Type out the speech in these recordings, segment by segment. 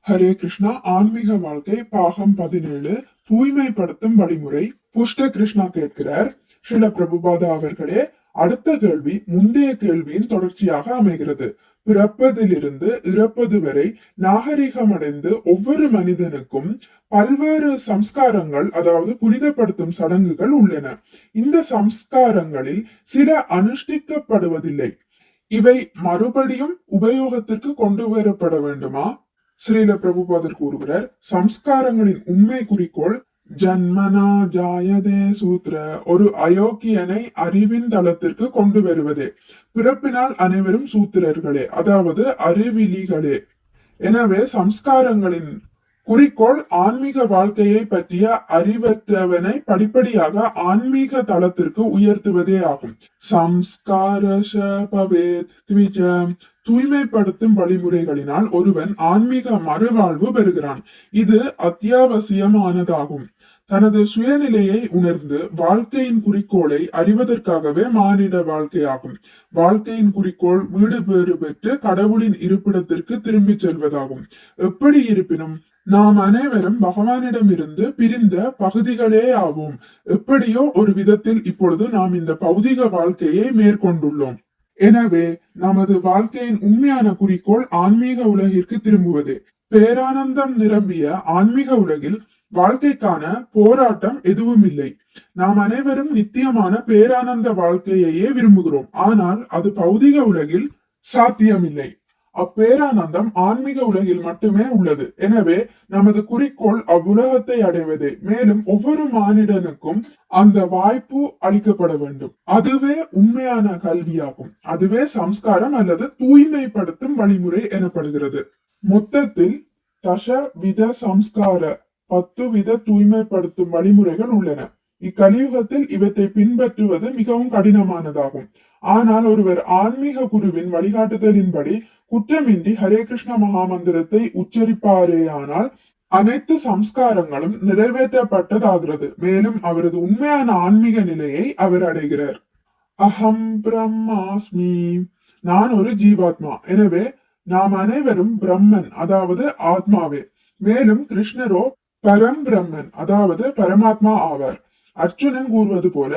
ஹரே கிருஷ்ணா. ஆன்மீக வாழ்க்கை பாகம் 17, தூய்மைப்படுத்தும் வழிமுறை. புஷ்ட கிருஷ்ணா கேட்கிறார், ஸ்ரீல பிரபுபாதா அவர்களே, அடுத்த கேள்வி முந்தைய கேள்வியின் தொடர்ச்சியாக அமைகிறது. பிறப்பதிலிருந்து இறப்பது வரை நாகரிகம் அடைந்து ஒவ்வொரு மனிதனுக்கும் பல்வேறு சம்ஸ்காரங்கள், அதாவது புனிதப்படுத்தும் சடங்குகள் உள்ளன. இந்த சம்ஸ்காரங்களில் சில அனுஷ்டிக்கப்படுவதில்லை. இவை மறுபடியும் உபயோகத்திற்கு கொண்டு வரப்பட வேண்டுமா? ஸ்ரீல பிரபுபாதர் கூறுகிறார், சம்ஸ்காரங்களின் உண்மை குறிக்கோள் ஜன்மனா ஜாயதே சூத்ர, ஒரு அயோக்கியனை அறிவின் தளத்திற்கு கொண்டு வருவதே. பிறப்பினால் அனைவரும் சூத்திரர்களே, அதாவது அறிவிலிகளே. எனவே சம்ஸ்காரங்களின் குறிக்கோள் ஆன்மீக வாழ்க்கையை பற்றிய அறிவற்றவனை படிப்படியாக ஆன்மீக தளத்திற்கு உயர்த்துவதே ஆகும். சம்ஸ்காரஷ பவேத் த்விஜ, தூய்மைப்படுத்தும் வழிமுறைகளினால் ஒருவன் ஆன்மீக மறுவாழ்வு பெறுகிறான். இது அத்தியாவசியமானதாகும். தனது சுயநிலையை உணர்ந்து வாழ்க்கையின் குறிக்கோளை அறிவதற்காகவே மானிட வாழ்க்கையாகும். வாழ்க்கையின் குறிக்கோள் வீடு பேறு பெற்று கடவுளின் இருப்பிடத்திற்கு திரும்பி செல்வதாகும். எப்படி இருப்பினும் நாம் அனைவரும் பகவானிடம் இருந்து பிரிந்த பகுதிகளே ஆவோம். எப்படியோ ஒரு விதத்தில் இப்பொழுது நாம் இந்த பௌதிக வாழ்க்கையை மேற்கொண்டுள்ளோம். எனவே நமது வாழ்க்கையின் உண்மையான குறிக்கோள் ஆன்மீக உலகிற்கு திரும்புவது. பேரானந்தம் நிரம்பிய ஆன்மீக உலகில் வாழ்க்கைக்கான போராட்டம் எதுவும் இல்லை. நாம் அனைவரும் நித்தியமான பேரானந்த வாழ்க்கையையே விரும்புகிறோம். ஆனால் அது பௌதிக உலகில் சாத்தியமில்லை. அப்பேரானந்தம் ஆன்மீக உலகில் மட்டுமே உள்ளது. எனவே நமது குறிக்கோள் அவ்வுலகத்தை அடைவதே. மேலும் ஒவ்வொரு மானிடனுக்கும் அந்த வாய்ப்பு அளிக்கப்பட வேண்டும். அதுவே உண்மையான கல்வியாகும். அதுவே சம்ஸ்காரம் அல்லது தூய்மைப்படுத்தும் வழிமுறை எனப்படுகிறது. மொத்தத்தில் தச வித சம்ஸ்கார, 10 வித தூய்மைப்படுத்தும் வழிமுறைகள் உள்ளன. இக்கலியுகத்தில் இவற்றை பின்பற்றுவது மிகவும் கடினமானதாகும். ஆனால் ஒருவர் ஆன்மீக குருவின் வழிகாட்டுதலின்படி குற்றமின்றி ஹரே கிருஷ்ண மகாமந்திரத்தை உச்சரிப்பாரேயானால் அனைத்து சம்ஸ்காரங்களும் நிறைவேற்றப்பட்டதாகிறது. மேலும் அவரது உண்மையான ஆன்மீக நிலையை அவர் அடைகிறார். அகம் பிரம்மாஸ்மி, நான் ஒரு ஜீவாத்மா. எனவே நாம் அனைவரும் பிரம்மன், அதாவது ஆத்மாவே. மேலும் கிருஷ்ணரோ பரம் பிரம்மன், அதாவது பரமாத்மா ஆவார். அர்ஜுனன் கூறுவது போல,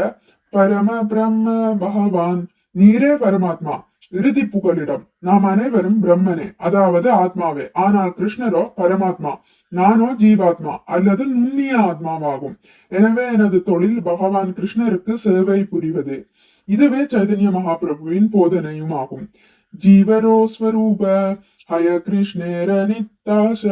பரம பிரம்ம பகவான், நீரே பரமாத்மா. இறுதி புகலிடம். நாம் அனைவரும் பிரம்மனே, அதாவது ஆத்மாவே. ஆனால் கிருஷ்ணரோ பரமாத்மா, நானோ ஜீவாத்மா அல்லது நுண்ணிய ஆத்மாவாகும். எனவே எனது தொழில் பகவான் கிருஷ்ணருக்கு சேவை புரிவதே. இதுவே சைதன்ய மகாபிரபுவின் போதனையும் ஆகும். ஜீவரோ ஸ்வரூப ஹய கிருஷ்ணேர நித்தாஷ,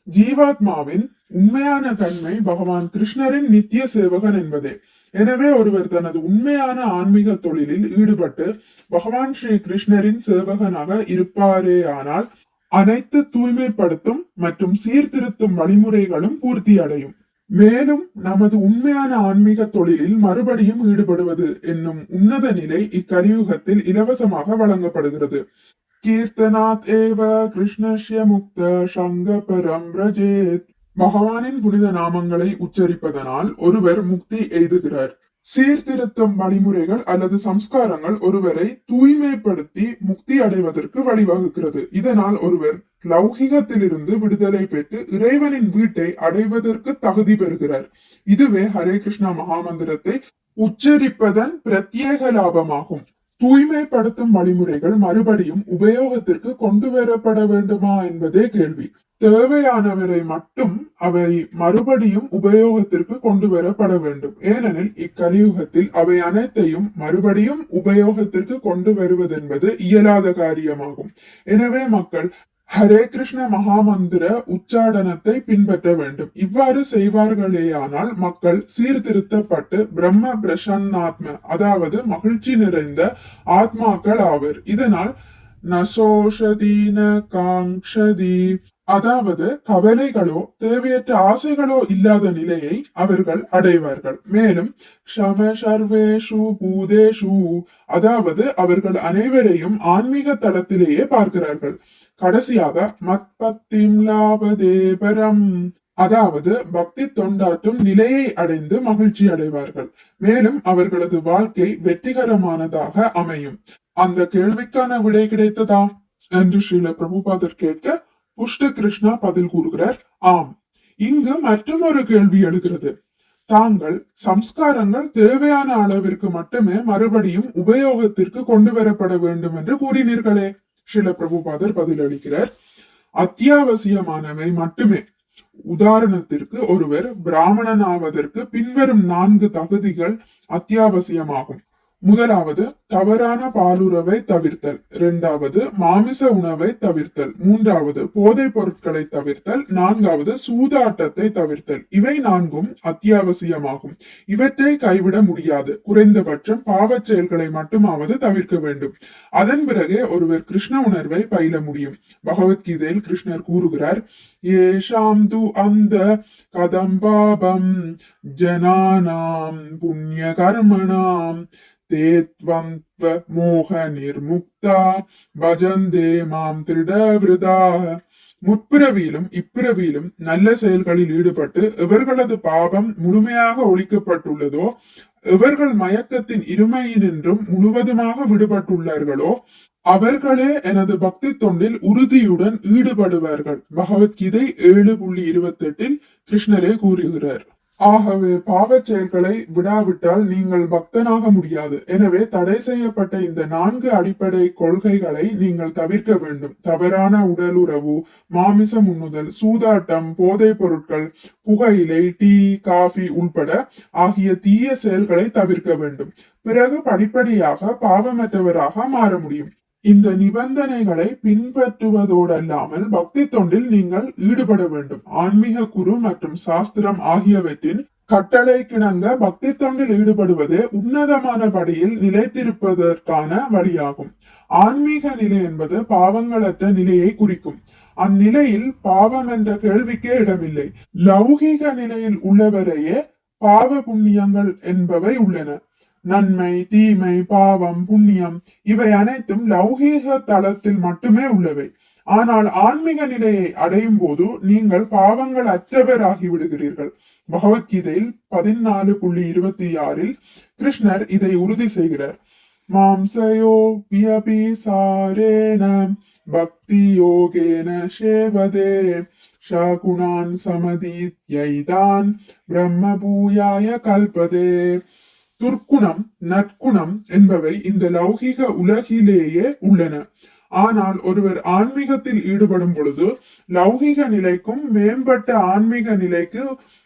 ஜீவாத்மாவின் உண்மையான தன்மை பகவான் கிருஷ்ணரின் நித்திய சேவகன் என்பதே. எனவே ஒருவர் தனது உண்மையான ஆன்மீக தொழிலில் ஈடுபட்டு பகவான் ஸ்ரீ கிருஷ்ணரின் சேவகனாக இருப்பாரே ஆனால் அனைத்து தூய்மைப்படுத்தும் மற்றும் சீர்திருத்தும் வழிமுறைகளும் பூர்த்தி அடையும். மேலும் நமது உண்மையான ஆன்மீக தொழிலில் மறுபடியும் ஈடுபடுவது என்னும் உன்னத நிலை இக்கலியுகத்தில் இலவசமாக வழங்கப்படுகிறது. கீர்த்தனாத் ஏவ கிருஷ்ணஸ்ய முக்த சங்க பரம் ரஜேத், பகவானின் புனித நாமங்களை உச்சரிப்பதனால் ஒருவர் முக்தி எய்துகிறார். சீர்திருத்தும் வழிமுறைகள் அல்லது சம்ஸ்காரங்கள் ஒருவரை தூய்மைப்படுத்தி முக்தி அடைவதற்கு வழிவகுக்கிறது. இதனால் ஒருவர் லௌகிகத்திலிருந்து விடுதலை பெற்று இறைவனின் வீட்டை அடைவதற்கு தகுதி பெறுகிறார். இதுவே ஹரே கிருஷ்ணா மகாமந்திரத்தை உச்சரிப்பதன் பிரத்யேக லாபமாகும். தூய்மைப்படுத்தும் வழிமுறைகள் மறுபடியும் உபயோகத்திற்கு கொண்டு வரப்பட வேண்டுமா என்பதே கேள்வி. தேவையானவரை மட்டும் அவை மறுபடியும் உபயோகத்திற்கு கொண்டு வரப்பட வேண்டும். ஏனெனில் இக்கலியுகத்தில் அவை அனைத்தையும் மறுபடியும் உபயோகத்திற்கு கொண்டு வருவதென்பது இயலாத காரியமாகும். எனவே மக்கள் ஹரே கிருஷ்ண மகாமந்திர உச்சாடனத்தை பின்பற்ற வேண்டும். இவ்வாறு செய்வார்களேயானால் மக்கள் சீர்திருத்தப்பட்டு பிரம்ம பிரசன்னாத்ம, அதாவது மகிழ்ச்சி நிறைந்த ஆத்மாக்கள் ஆவர். இதனால் நசோஷதீன காங்ஷதி, அதாவது கவலைகளோ தேவையற்ற ஆசைகளோ இல்லாத நிலையை அவர்கள் அடைவார்கள். மேலும் ஷம சர்வேஷு பூதேஷு, அதாவது அவர்கள் அனைவரையும் ஆன்மீக தளத்திலேயே பார்க்கிறார்கள். கடைசியாக மத்பத்திம் லாபதேபரம், அதாவது பக்தி தொண்டாற்றும் நிலையை அடைந்து மகிழ்ச்சி அடைவார்கள். மேலும் அவர்களது வாழ்க்கை வெற்றிகரமானதாக அமையும். அந்த கேள்விக்கான விடை கிடைத்ததா என்று ஸ்ரீல பிரபுபாதர் கேட்க, புஷ்ட கிருஷ்ணா பதில் கூறுகிறார் ஆம். இங்கு மற்றொரு கேள்வி எழுகிறது. தாங்கள் சம்ஸ்காரங்கள் தேவையான அளவிற்கு மட்டுமே மறுபடியும் உபயோகத்திற்கு கொண்டு வரப்பட வேண்டும் என்று கூறினீர்களே. ஸ்ரீல பிரபுபாதர் பதிலளிக்கிறார், அத்தியாவசியமானவை மட்டுமே. உதாரணத்திற்கு ஒருவர் பிராமணன் ஆவதற்கு பின்வரும் 4 தகுதிகள் அத்தியாவசியமாகும். முதலாவது தவறான பாலுறவை தவிர்த்தல், 2வது மாமிச உணவை தவிர்த்தல், 3வது போதைப் பொருட்களை தவிர்த்தல், 4வது சூதாட்டத்தை தவிர்த்தல். இவை 4ம் அத்தியாவசியமாகும். இவற்றை கைவிட முடியாது. குறைந்தபட்சம் பாவச் செயல்களை மட்டுமாவது தவிர்க்க வேண்டும். அதன் பிறகே ஒருவர் கிருஷ்ண உணர்வை பயில முடியும். பகவத்கீதையில் கிருஷ்ணர் கூறுகிறார், ஏஷாம் து அந்த கதம்பாபம் ஜனானாம் புண்ணிய கர்மணாம் தேத்வந்த்வ மோக நிர்முக்தா பஜந்தே மாம் திருடவிருதா. முற்பிறவியிலும் இப்பிறவியிலும் நல்ல செயல்களில் ஈடுபட்டு எவர்களது பாவம் முழுமையாக ஒழிக்கப்பட்டுள்ளதோ, எவர்கள் மயக்கத்தின் இருமையினின்றும் முழுவதுமாக விடுபட்டுள்ளார்களோ அவர்களே எனது பக்தி தொண்டில் உறுதியுடன் ஈடுபடுவார்கள். பகவத்கீதை 7.28 கிருஷ்ணரே கூறுகிறார். ஆகவே பாவச் செயல்களை விடாவிட்டால் நீங்கள் பக்தனாக முடியாது. எனவே தடை செய்யப்பட்ட இந்த 4 அடிப்படை கொள்கைகளை நீங்கள் தவிர்க்க வேண்டும். தவறான உடலுறவு, மாமிசம் உண்ணுதல், சூதாட்டம், போதைப் பொருட்கள், புகையிலை, டீ, காஃபி உள்பட ஆகிய தீய செயல்களை தவிர்க்க வேண்டும். பிறகு படிப்படியாக பாவமற்றவராக மாற முடியும். இந்த நிபந்தனைகளை பின்பற்றுவதோடல்லாமல் பக்தி தொண்டில் நீங்கள் ஈடுபட வேண்டும். ஆன்மீக குரு மற்றும் சாஸ்திரம் ஆகியவற்றின் கட்டளை கிணங்க பக்தி தொண்டில் ஈடுபடுவதே உன்னதமான படியில் நிலைத்திருப்பதற்கான வழியாகும். ஆன்மீக நிலை என்பது பாவங்களற்ற நிலையை குறிக்கும். அந்நிலையில் பாவம் என்ற கேள்விக்கே இடமில்லை. லௌகீக நிலையில் உள்ளவரையே பாவ புண்ணியங்கள் என்பவை உள்ளன. நன்மை, தீமை, பாவம், புண்ணியம் இவை அனைத்தும் லௌகீக தளத்தில் மட்டுமே உள்ளவை. ஆனால் ஆன்மீக நிலையை அடையும் போது நீங்கள் பாவங்கள் அற்றவராகி விடுகிறீர்கள். பகவத்கீதையில் 14.26 கிருஷ்ணர் இதை உறுதி செய்கிறார். மாம்சயோ வியபிசாரேண பக்தி யோகேன சேவதே ஷகுணான் சமதீத்யைதான் பிரம்ம பூயாய கல்பதே. துர்க்குணம், நற்குணம் என்பவை இந்த லௌகிக உலகிலேயே உள்ளன. ஆனால் ஒருவர் ஆன்மீகத்தில் ஈடுபடும் பொழுது லௌகிக நிலைக்கும் மேம்பட்ட ஆன்மீக நிலைக்கு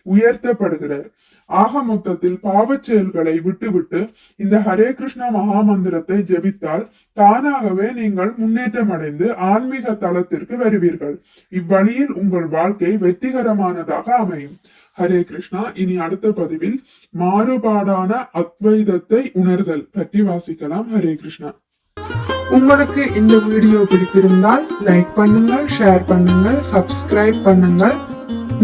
உயர்த்தப்படுகிறார். ஆக மொத்தத்தில் பாவச் செயல்களை விட்டுவிட்டு இந்த ஹரே கிருஷ்ணா மகாமந்திரத்தை ஜெபித்தால் தானாகவே நீங்கள் முன்னேற்றம் அடைந்து ஆன்மீக தளத்திற்கு வருவீர்கள். இவ்வழியில் உங்கள் வாழ்க்கை வெற்றிகரமானதாக அமையும். ஹரே கிருஷ்ணா. இனி அடுத்த பதிவில் மாறுபாடான அத்வைதத்தை உணர்தல் பற்றி வாசிக்கலாம். ஹரே கிருஷ்ணா. உங்களுக்கு இந்த வீடியோ பிடித்திருந்தால் லைக் பண்ணுங்கள், ஷேர் பண்ணுங்கள், சப்ஸ்கிரைப் பண்ணுங்கள்.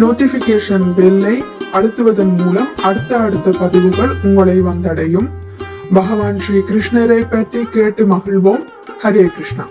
நோட்டிபிகேஷன் பெல்லை அழுத்துவதன் மூலம் அடுத்த பதிவுகள் உங்களை வந்தடையும். பகவான் ஸ்ரீ கிருஷ்ணரை பற்றி கேட்டு மகிழ்வோம். ஹரே கிருஷ்ணா.